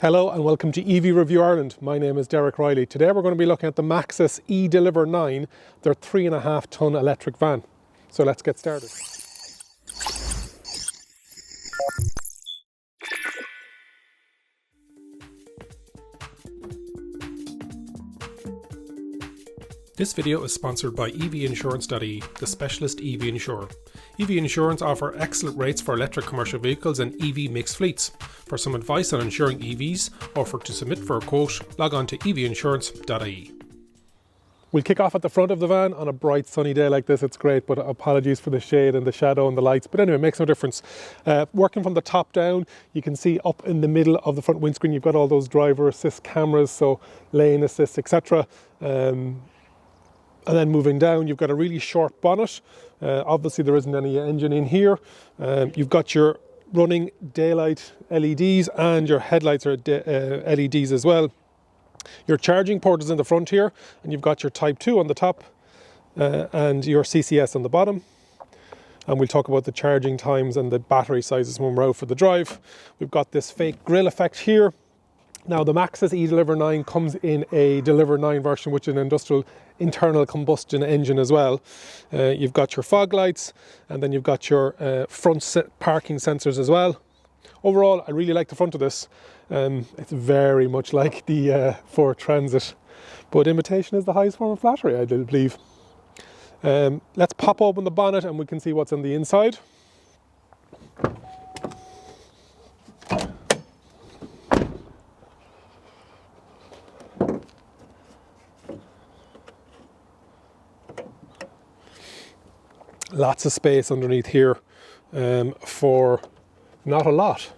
Hello and welcome to EV Review Ireland. My name is Reilly. Today we're going to be looking at the Maxus eDeliver 9, their 3.5 tonne electric van. So let's get started. This video is sponsored by evinsurance.ie, the specialist EV insurer. EV Insurance offer excellent rates for electric commercial vehicles and EV mixed fleets. For some advice on insuring EVs or to submit for a quote, log on to evinsurance.ie. We'll kick off at the front of the van on a bright sunny day like this. It's great, but apologies for the shade and the shadow and the lights. But anyway, it makes no difference. Working from the top down, you can see up in the middle of the front windscreen, you've got all those driver assist cameras, so lane assist, etc. And then moving down, you've got a really short bonnet. Obviously, there isn't any engine in here. You've got your running daylight LEDs and your headlights are LEDs as well. Your charging port is in the front here, and you've got your Type 2 on the top and your CCS on the bottom. And we'll talk about the charging times and the battery sizes when we're out for the drive. We've got this fake grille effect here. Now the Maxus eDeliver 9 comes in a Deliver 9 version, which is an industrial internal combustion engine as well. You've got your fog lights, and then you've got your front parking sensors as well. Overall, I really like the front of this. It's very much like the Ford Transit, but imitation is the highest form of flattery, I do believe. Let's pop open the bonnet and we can see what's on the inside. Lots of space underneath here for not a lot.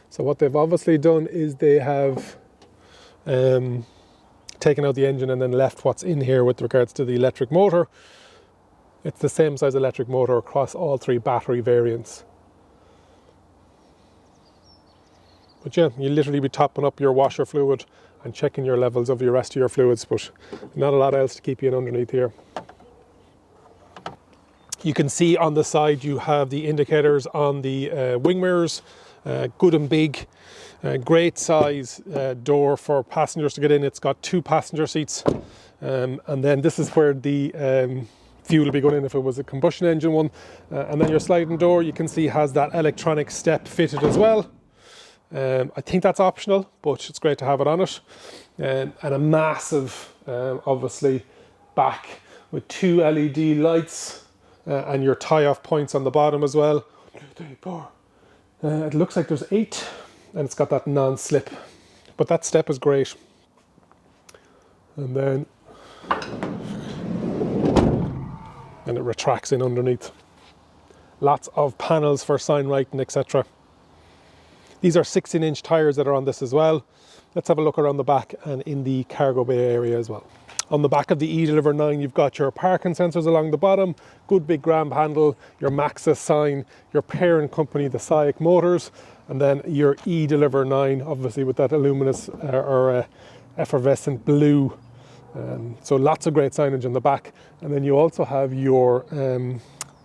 So what they've obviously done is they have taken out the engine and then left what's in here with regards to the electric motor. It's the same size electric motor across all three battery variants. But yeah, you'll literally be topping up your washer fluid and checking your levels of your rest of your fluids, but not a lot else to keep you in underneath here. You can see on the side you have the indicators on the wing mirrors, good and big, great size door for passengers to get in. It's got 2 passenger seats, and then this is where the fuel will be going in if it was a combustion engine one. And then your sliding door, you can see, has that electronic step fitted as well. I think that's optional, but it's great to have it on it. And a massive, obviously, back with 2 LED lights. And your tie-off points on the bottom as well. 1, 2, 3, 4. It looks like there's 8, and it's got that non-slip. But that step is great. And then it retracts in underneath. Lots of panels for sign writing, etc. These are 16-inch tyres that are on this as well. Let's have a look around the back and in the cargo bay area as well. On the back of the eDeliver 9, you've got your parking sensors along the bottom, good big grab handle, your Maxus sign, your parent company, the SAIC Motors, and then your eDeliver 9, obviously with that luminous or effervescent blue. So lots of great signage on the back. And then you also have your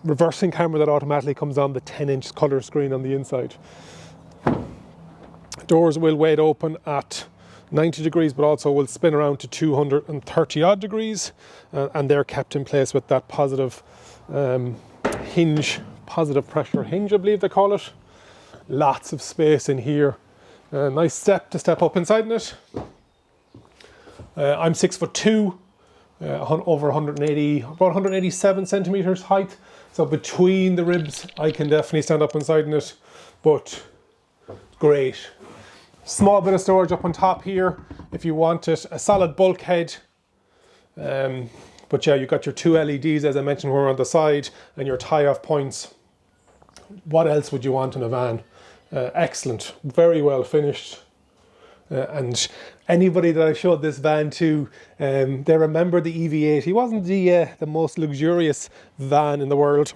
reversing camera that automatically comes on the 10-inch colour screen on the inside. Doors will wide open at 90 degrees, but also will spin around to 230 odd degrees, and they're kept in place with that positive hinge, positive pressure hinge, I believe they call it. Lots of space in here. Nice step to step up inside in it. I'm 6'2", over 180, about 187 centimeters height. So between the ribs, I can definitely stand up inside in it, but great. Small bit of storage up on top here if you want it, a solid bulkhead. But yeah, you've got your 2 LEDs, as I mentioned, were on the side, and your tie-off points. What else would you want in a van? Excellent, very well finished. And anybody that I showed this van to, they remember the EV8. It wasn't the most luxurious van in the world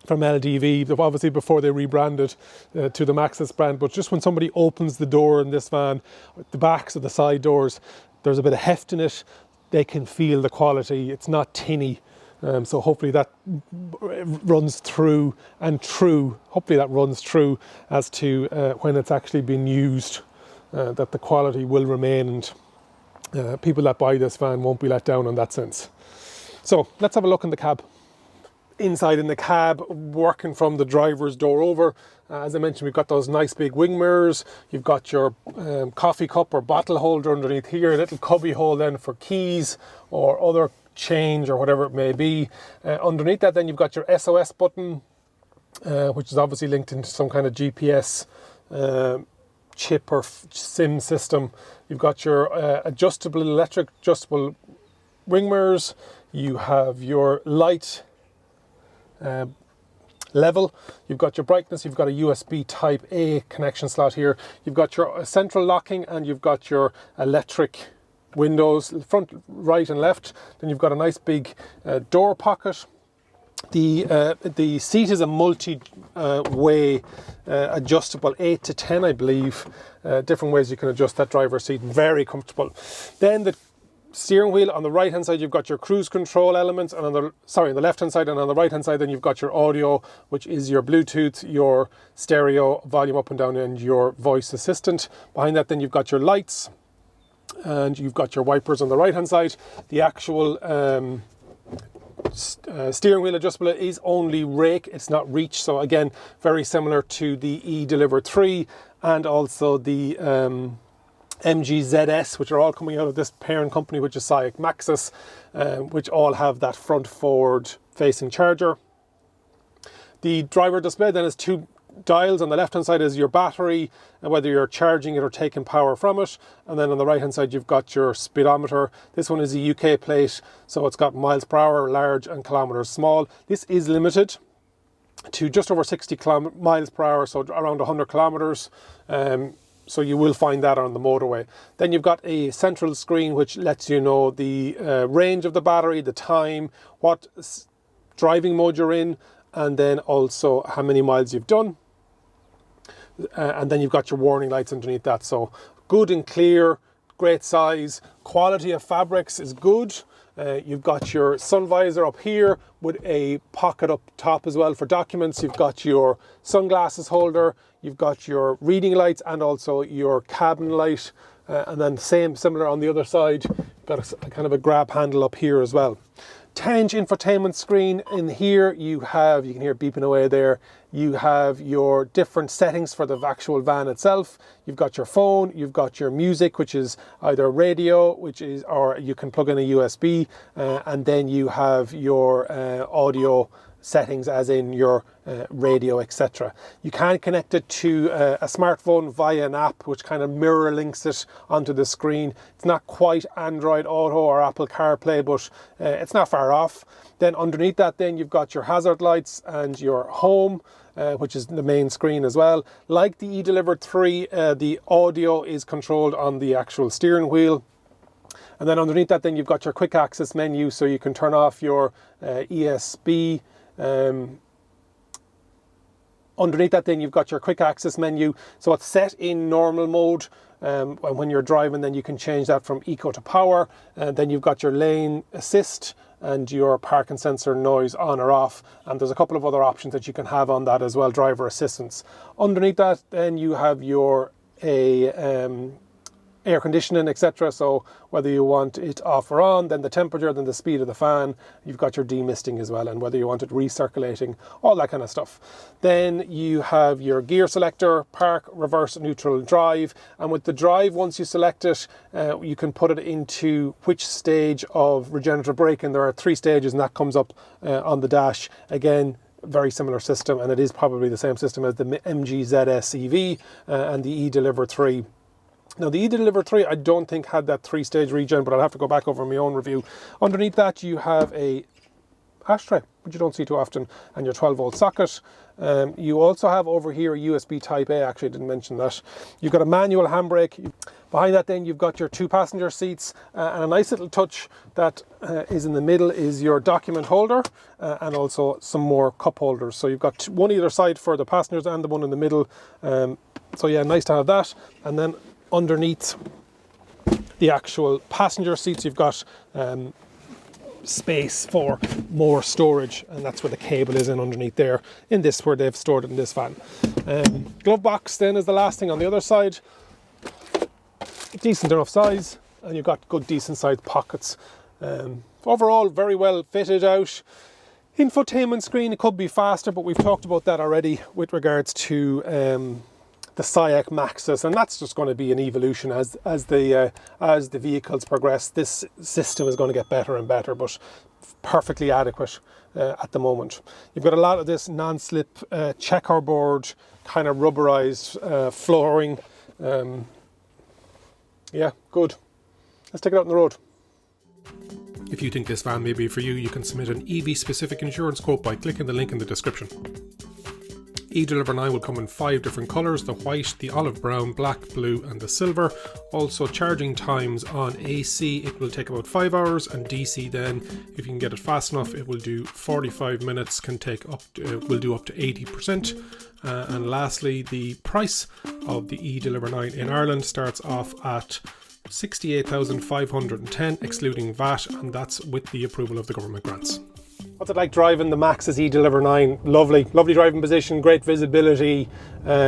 from LDV, obviously before they rebranded to the Maxus brand, but just when somebody opens the door in this van, the backs of the side doors, there's a bit of heft in it. They can feel the quality. It's not tinny. So hopefully that runs through and true. Hopefully that runs true as to when it's actually been used. that the quality will remain, and people that buy this van won't be let down in that sense. So let's have a look in the cab. Inside in the cab, working from the driver's door over, as I mentioned, we've got those nice big wing mirrors. You've got your coffee cup or bottle holder underneath here, a little cubby hole then for keys or other change or whatever it may be. Underneath that then you've got your SOS button, which is obviously linked into some kind of GPS chip or SIM system. You've got your electric adjustable wing mirrors. You have your light level, you've got your brightness, you've got a USB type A connection slot here, you've got your central locking, and you've got your electric windows, front, right and left. Then you've got a nice big door pocket. The seat is a multi-way adjustable, 8 to 10 I believe, different ways you can adjust that driver's seat, very comfortable. Then the steering wheel, on the right hand side you've got your cruise control elements, and on the left hand side, and on the right hand side then you've got your audio, which is your Bluetooth, your stereo, volume up and down, and your voice assistant. Behind that then you've got your lights, and you've got your wipers on the right hand side. The actual steering wheel adjustable is only rake, it's not reach, so again very similar to the eDeliver 3 and also the MG ZS, which are all coming out of this parent company, which is Maxus, which all have that front forward facing charger. The driver display then has two dials. On the left hand side is your battery, and whether you're charging it or taking power from it, and then on the right hand side you've got your speedometer. This one is a UK plate, so it's got miles per hour large and kilometers small. This is limited to just over 60 miles per hour, so around 100 kilometers. So you will find that on the motorway. Then you've got a central screen which lets you know the range of the battery, the time, what driving mode you're in, and then also how many miles you've done. And then you've got your warning lights underneath that. So good and clear, great size. Quality of fabrics is good. You've got your sun visor up here with a pocket up top as well for documents. You've got your sunglasses holder, you've got your reading lights, and also your cabin light. And then similar on the other side, you've got a kind of a grab handle up here as well. 10-inch infotainment screen in here. You can hear it beeping away there. You have your different settings for the actual van itself. You've got your phone, you've got your music, which is either radio, or you can plug in a USB, and then you have your audio settings, as in your radio, etc. You can connect it to a smartphone via an app which kind of mirror links it onto the screen. It's not quite Android Auto or Apple CarPlay, but it's not far off. Then underneath that then you've got your hazard lights and your home, which is the main screen as well. Like the eDeliver 3, the audio is controlled on the actual steering wheel. And then underneath that then you've got your quick access menu, so you can turn off your ESB. Underneath that then you've got your quick access menu, so it's set in normal mode. When you're driving then you can change that from eco to power, and then you've got your lane assist and your parking sensor noise on or off, and there's a couple of other options that you can have on that as well, driver assistance. Underneath that then you have your air conditioning, etc. So whether you want it off or on, then the temperature, then the speed of the fan, you've got your demisting as well, and whether you want it recirculating, all that kind of stuff. Then you have your gear selector, park, reverse, neutral, drive, and with the drive, once you select it, you can put it into which stage of regenerative braking. There are 3 stages, and that comes up on the dash. Again, very similar system, and it is probably the same system as the MG ZS EV and the eDeliver 3. Now the eDeliver 3 I don't think had that 3-stage regen, but I'll have to go back over my own review. Underneath that you have a ashtray, which you don't see too often, and your 12-volt socket. You also have over here a USB type A, actually I didn't mention that. You've got a manual handbrake. Behind that then you've got your 2 passenger seats, and a nice little touch that is in the middle is your document holder, and also some more cup holders. So you've got one either side for the passengers and the one in the middle. So yeah, nice to have that. And then underneath the actual passenger seats you've got space for more storage, and that's where the cable is in underneath there, in this where they've stored it in this van. Glove box then is the last thing on the other side. decent enough size, and you've got good decent sized pockets. Overall, very well fitted out. Infotainment screen, it could be faster, but we've talked about that already with regards to the SAIC Maxus, and that's just going to be an evolution as the vehicles progress. This system is going to get better and better, but perfectly adequate at the moment. You've got a lot of this non-slip checkerboard kind of rubberized flooring. Yeah, good. Let's take it out on the road. If you think this van may be for you, you can submit an EV-specific insurance quote by clicking the link in the description. eDeliver 9 will come in 5 different colours: the white, the olive brown, black, blue and the silver. Also, charging times on AC, it will take about 5 hours, and DC then, if you can get it fast enough, it will do 45 minutes, will do up to 80%. And lastly, the price of the eDeliver 9 in Ireland starts off at 68,510 excluding VAT, and that's with the approval of the government grants. What's it like driving the Maxus eDeliver 9? Lovely driving position, great visibility,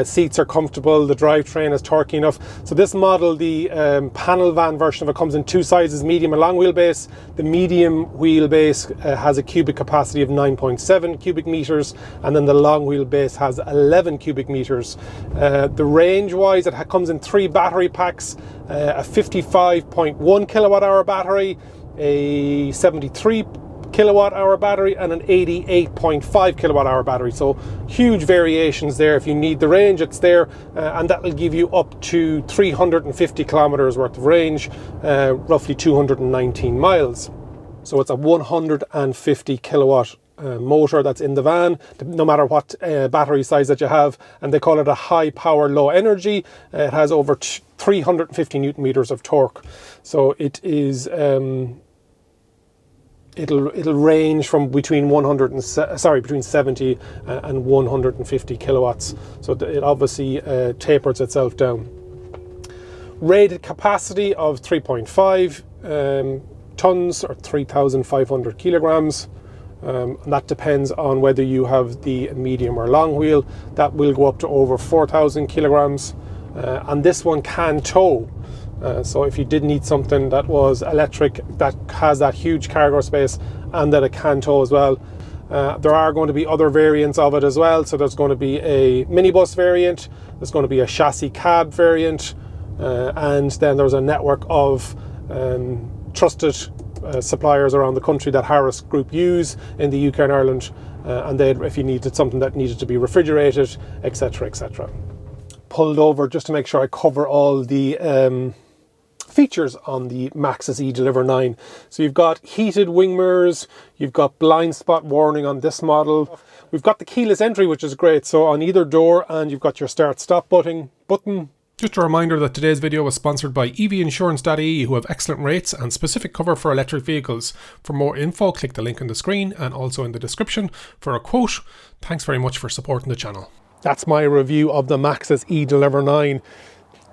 seats are comfortable, the drivetrain is torquey enough. So this model, the panel van version of it, comes in 2 sizes, medium and long wheelbase. The medium wheelbase has a cubic capacity of 9.7 cubic meters, and then the long wheelbase has 11 cubic meters. The range wise, it comes in 3 battery packs, a 55.1 kilowatt hour battery, a 73 kilowatt hour battery and an 88.5 kilowatt hour battery. So huge variations there. If you need the range, it's there, and that will give you up to 350 kilometers worth of range, roughly 219 miles. So it's a 150 kilowatt motor that's in the van, no matter what battery size that you have, and they call it a high power low energy. It has over 350 newton meters of torque. So it is It'll range from between 70 and 150 kilowatts. So it obviously tapers itself down. Rated capacity of 3.5 tons or 3,500 kilograms. And that depends on whether you have the medium or long wheel. That will go up to over 4,000 kilograms. And this one can tow. So if you did need something that was electric, that has that huge cargo space, and that it can tow as well, there are going to be other variants of it as well. So there's going to be a minibus variant, there's going to be a chassis cab variant, and then there's a network of trusted suppliers around the country that Harris Group use in the UK and Ireland, and then if you needed something that needed to be refrigerated, etc., etc. Pulled over just to make sure I cover all the features on the Maxus eDeliver 9. So you've got heated wing mirrors, you've got blind spot warning on this model. We've got the keyless entry, which is great, so on either door, and you've got your start stop button. Just a reminder that today's video was sponsored by evinsurance.ie, who have excellent rates and specific cover for electric vehicles. For more info, click the link on the screen and also in the description for a quote. Thanks very much for supporting the channel. That's my review of the Maxus eDeliver 9.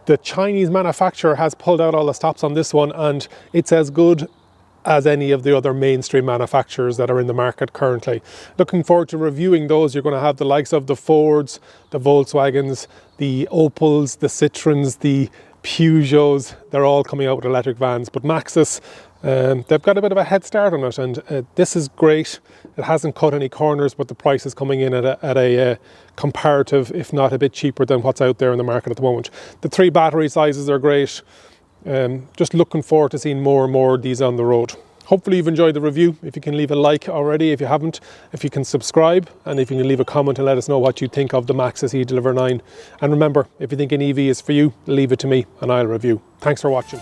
The Chinese manufacturer has pulled out all the stops on this one, and it's as good as any of the other mainstream manufacturers that are in the market currently. Looking forward to reviewing those. You're going to have the likes of the Fords, the Volkswagens, the Opels, the Citroens, the Peugeots. They're all coming out with electric vans, but Maxus, they've got a bit of a head start on it, and this is great. It hasn't cut any corners, but the price is coming in at a comparative, if not a bit cheaper than what's out there in the market at the moment. The 3 battery sizes are great. Just looking forward to seeing more and more of these on the road. Hopefully you've enjoyed the review. If you can leave a like already, if you haven't, if you can subscribe, and if you can leave a comment and let us know what you think of the Maxus eDeliver 9. And remember, if you think an EV is for you, leave it to me and I'll review. Thanks for watching.